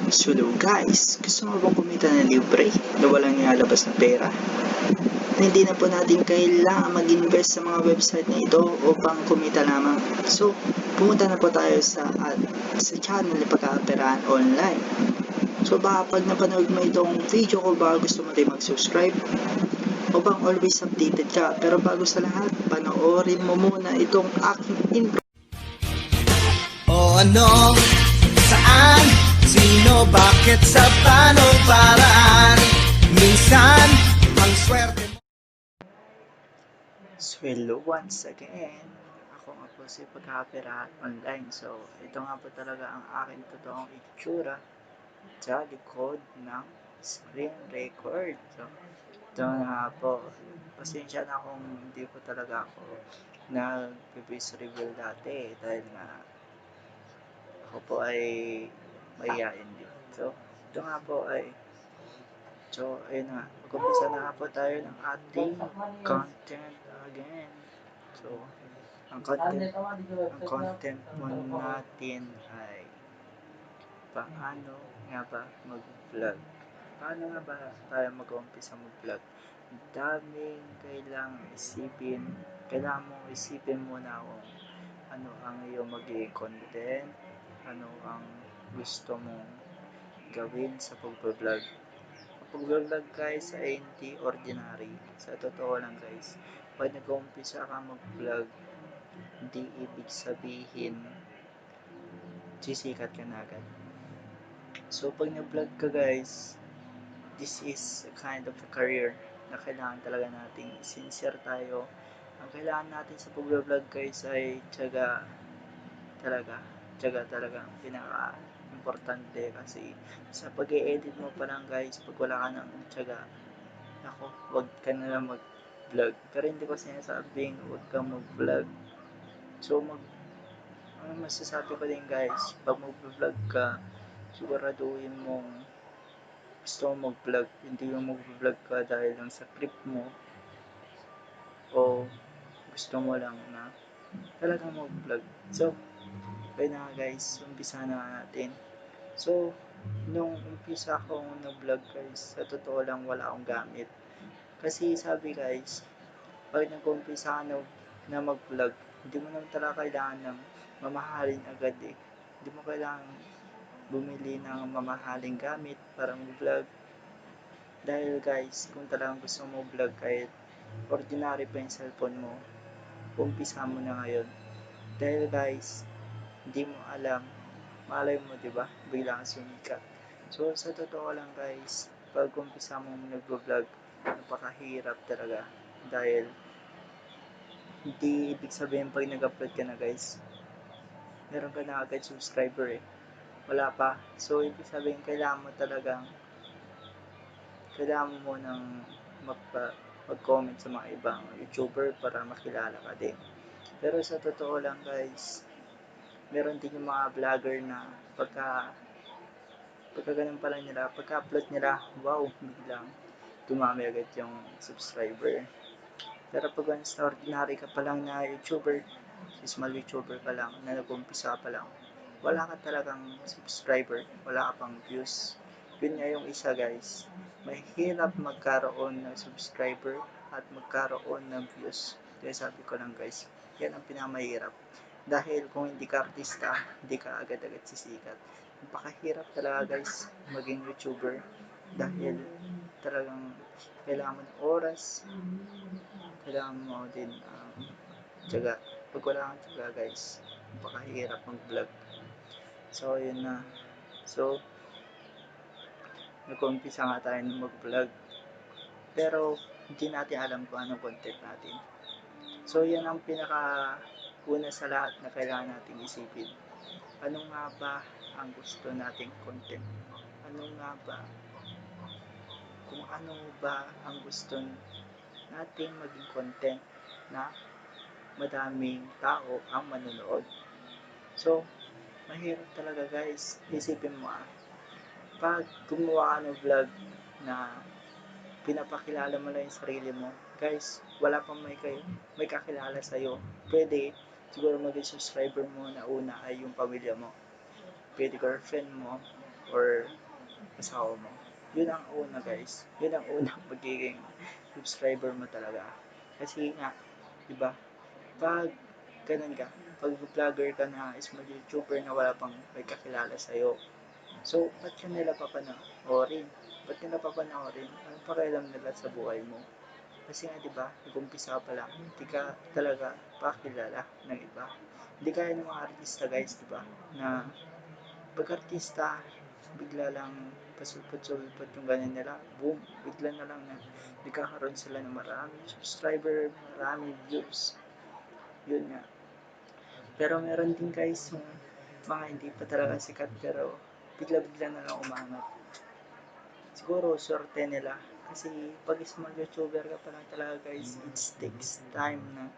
So hello guys, gusto mo bang kumita na libre na walang nilalabas na pera? Na hindi na po natin kailangan mag-invest sa mga website na ito upang kumita lamang. So, pumunta na po tayo sa channel na Pagkakaperaan Online. So baka pag napanood mo itong video ko, baka gusto mo tayo mag-subscribe upang always updated ka. Pero bago sa lahat, panoorin mo muna itong aking intro. O ano, saan, sino, bakit, sa paano, paraan. Minsan, ang swerte mo. So hello once again, ako nga po si Pagkakaperaan Online. So ito nga po talaga ang aking totoong itsura sa likod ng screen record. So ito nga po, pasensya na kung hindi po talaga ako nag-face reveal dati dahil nga ako po ay mahihain din. So ito nga po ay ayun na, mag-umpisa na nga po tayo ng ating content again. So, ang content mo natin ay paano nga ba mag-vlog? Paano nga ba tayo mag-umpisa mag-vlog? Ang daming kailangang isipin. Kailangan mong isipin muna kung ano ang iyong magiging content, ano ang gusto mong gawin sa pag-vlog. Pag-vlog guys ay hindi ordinary. Sa totoo lang guys, pag nag-umpisa ka mag-vlog, hindi ibig sabihin sisikat ka na agad. So pag nag-vlog ka guys, this is a kind of a career na kailangan talaga nating sincere tayo. Ang kailangan natin sa pag-vlog guys ay tiyaga talaga. Tiyaga talaga ang pinaka-importante kasi sa pag-e-edit mo pa lang guys, pag wala ka ng tiyaga, ako, wag ka na lang mag-vlog. Pero hindi ko sinasabing wag kang mag-vlog. So, ano masasabi ko din guys, pag mag-vlog ka, siguraduhin mong gusto mo mag-vlog. Hindi yung mag-vlog ka dahil lang sa trip mo o gusto mo lang na talagang mag-vlog. So, kaya na guys, umpisa na natin. So, nung umpisa akong nag-vlog guys, sa totoo lang wala akong gamit. Kasi sabi guys, pag nag-umpisa ka na mag-vlog, hindi mo naman talaga kailangan ng mamahalin agad eh. Hindi mo kailangan bumili ng mamahaling gamit para mag-vlog. Dahil guys, kung talagang gusto mo vlog kahit ordinary pa yung cellphone mo, umpisa mo na ngayon. Dahil guys, hindi mo alam, malay mo 'di ba? Bigla kang sumikat. So sa totoo lang guys, pag umpisa mo nag-vlog, napakahirap talaga dahil hindi ibig sabihin pag nag-upload ka na guys, meron ka na agad subscriber eh. Wala pa. So ibig sabihin kailangan mo munang mag-comment sa mga ibang YouTuber para makilala ka din. Pero sa totoo lang guys, meron din yung mga vlogger na pagka ganun pala nila, pagka-upload nila, wow, biglang dumami agad yung subscriber. Pero pag once na ordinary ka pa lang na YouTuber, small YouTuber ka lang, na nag-umpisa pa lang, wala ka talagang subscriber, wala ka pang views. Yun nga yung isa guys, mahirap magkaroon ng subscriber at magkaroon ng views. Kaya sabi ko lang guys, yan ang pinakamahirap. Dahil kung hindi ka artista, hindi ka agad-agad sisikat. Napakahirap talaga guys maging YouTuber dahil talagang kailangan mo ng oras, kailangan mo din tiyaga. Pag wala kang tiyaga guys, napakahirap mag-vlog. So yun na. So nag-umpisa nga tayo ng mag-vlog. Pero hindi natin alam kung anong content natin. So yan ang una sa lahat na kailangan nating isipin. Ano nga ba ang gusto nating content? Ano nga ba? Kung ano ba ang gusto nating maging content na madaming tao ang manonood. So, mahirap talaga guys. Isipin mo pag gumawa ka ng vlog na pinapakilala mo lang yung sarili mo, guys, wala pang may kakilala sa'yo. Pwede, siguro maging subscriber mo na una ay yung pamilya mo. Pwede girlfriend mo, or asawa mo. Yun ang una guys. Yun ang unang magiging subscriber mo talaga. Kasi nga, di ba? Pag ganun ka, pag vlogger ka na small YouTuber na wala pang may kakilala sa'yo, so, ba't ka nila papanoorin? Ba't nila papanoorin? Anong pakialam nila sa buhay mo? Kasi nga, di ba, nag-umpisa pa lang, hindi ka talaga pakilala ng iba. Hindi kaya ng mga artista guys, di ba, na pag-artista, bigla lang pasulpot-sulpot yung ganyan nila, boom, bigla na lang na nagkakaroon sila ng maraming subscriber, maraming views. Yun nga. Pero meron din guys yung mga hindi pa talaga sikat pero bigla-bigla na lang umangat. Siguro swerte nila kasi pag small YouTuber ka pa lang talaga guys, it takes time na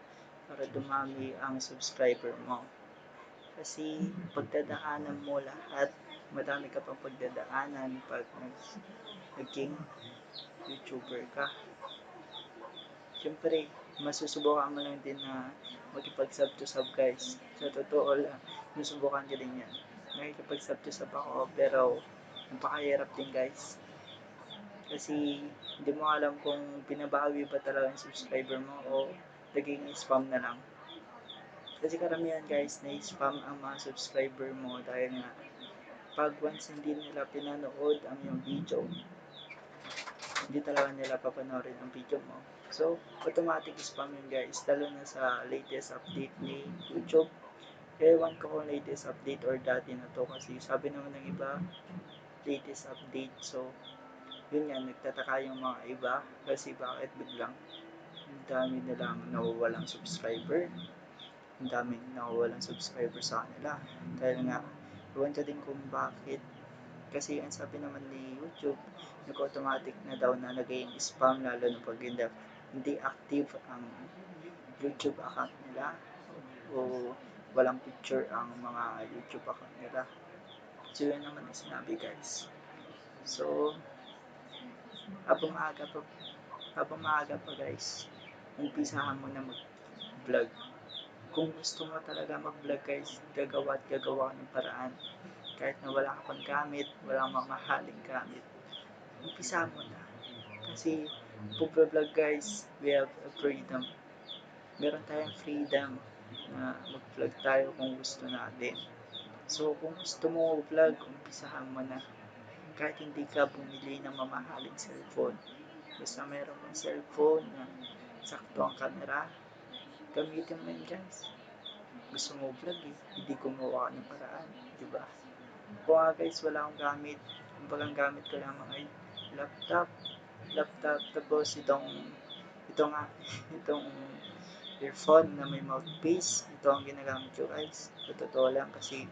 para dumami ang subscriber mo. Kasi pagdadaanan mo lahat, madami ka pang pagdadaanan pag naging YouTuber ka. Siyempre, masusubukan mo lang din na makipag-sub to sub guys. Sa totoo lang, nasubukan ko din yan. Nakikipag-sub to sub ako pero napakahirap din guys. Kasi hindi mo alam kung binabawi ba talaga yung subscriber mo o naging spam na lang. Kasi karamihan guys na spam ang mga subscriber mo dahil nga pag once hindi nila pinanood ang yung video, hindi talaga nila papanoorin ang video mo. So, automatic spam yun guys, lalo na sa latest update ni YouTube. Ewan ko kung latest update or dati na to kasi sabi naman ng iba, latest update. So, yun nga, nagtataka yung mga iba kasi bakit biglang ang dami nilang nawawalang subscriber. Ang daming nawawalang subscriber sa kanila. Dahil nga, ewan ka din kung bakit. Kasi ang sabi naman ni YouTube, nag-automatic na daw na naging spam lalo na pag hindi active ang YouTube account nila o walang picture ang mga YouTube account nila. So yun naman ang sinabi guys. So habang maaga pa guys, umpisahan mo na mag-vlog. Kung gusto mo talaga mag-vlog guys, gagawa at gagawa ng paraan. Kahit na wala ka pang gamit, wala kang mamahaling gamit, umpisa mo na. Kasi pag-vlog guys, we have a freedom. Meron tayong freedom na mag-vlog tayo kung gusto natin. So kung gusto mo mag-vlog, umpisahan mo na. Kahit hindi ka bumili ng mamahaling cellphone, basta meron kang cellphone na sakto ang camera, gamitin mo yun guys. Gusto mo vlog eh, hindi gumawa ka ng paraan, di ba? Kung guys wala akong gamit, kumbagang gamit ko lamang ay laptop, tapos ito nga, itong earphone na may mouthpiece, ito ang ginagamit ko guys. Sa totoo lang kasi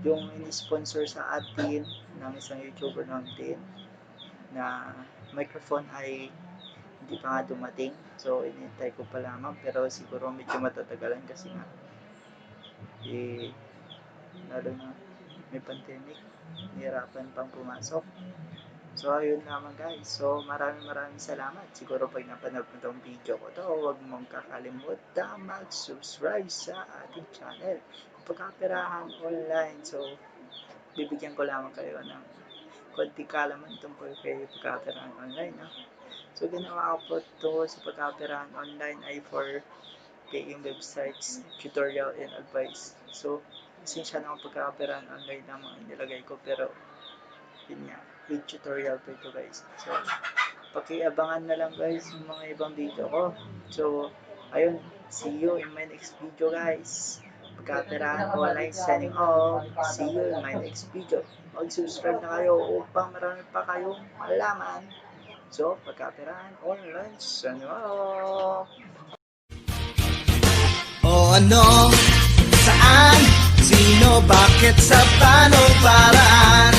yung in-sponsor sa atin ng isang YouTuber natin na microphone ay hindi pa nga dumating. So, inintay ko pa lamang pero siguro medyo matatagalan kasi nga lalo na may pandemic, nahirapan pang pumasok. So, ayun lamang guys. So, maraming salamat. Siguro pag napanood mo itong video ko to, huwag mong kakalimutan mag-subscribe sa ating channel. Pagkaperahan online. So, bibigyan ko lamang kayo ng konting kalaman tungkol kay pagkaperahan online. No? So, ginawa ko po ito sa pagkaperahan online ay for paying websites, tutorial, and advice. So, pasensya na akong pagkakaperahan online lamang ang nilagay ko pero yun nga, with tutorial po ito guys. So, pakiabangan na lang guys yung mga ibang video ko. So, ayun, see you in my next video guys. Pagkaperahan online signing off. See you in my next video. Mag-subscribe na kayo upang marami pa kayong malaman. So, pagkaperahan online signing off. O ano, saan, sino, bakit, sa paano, paraan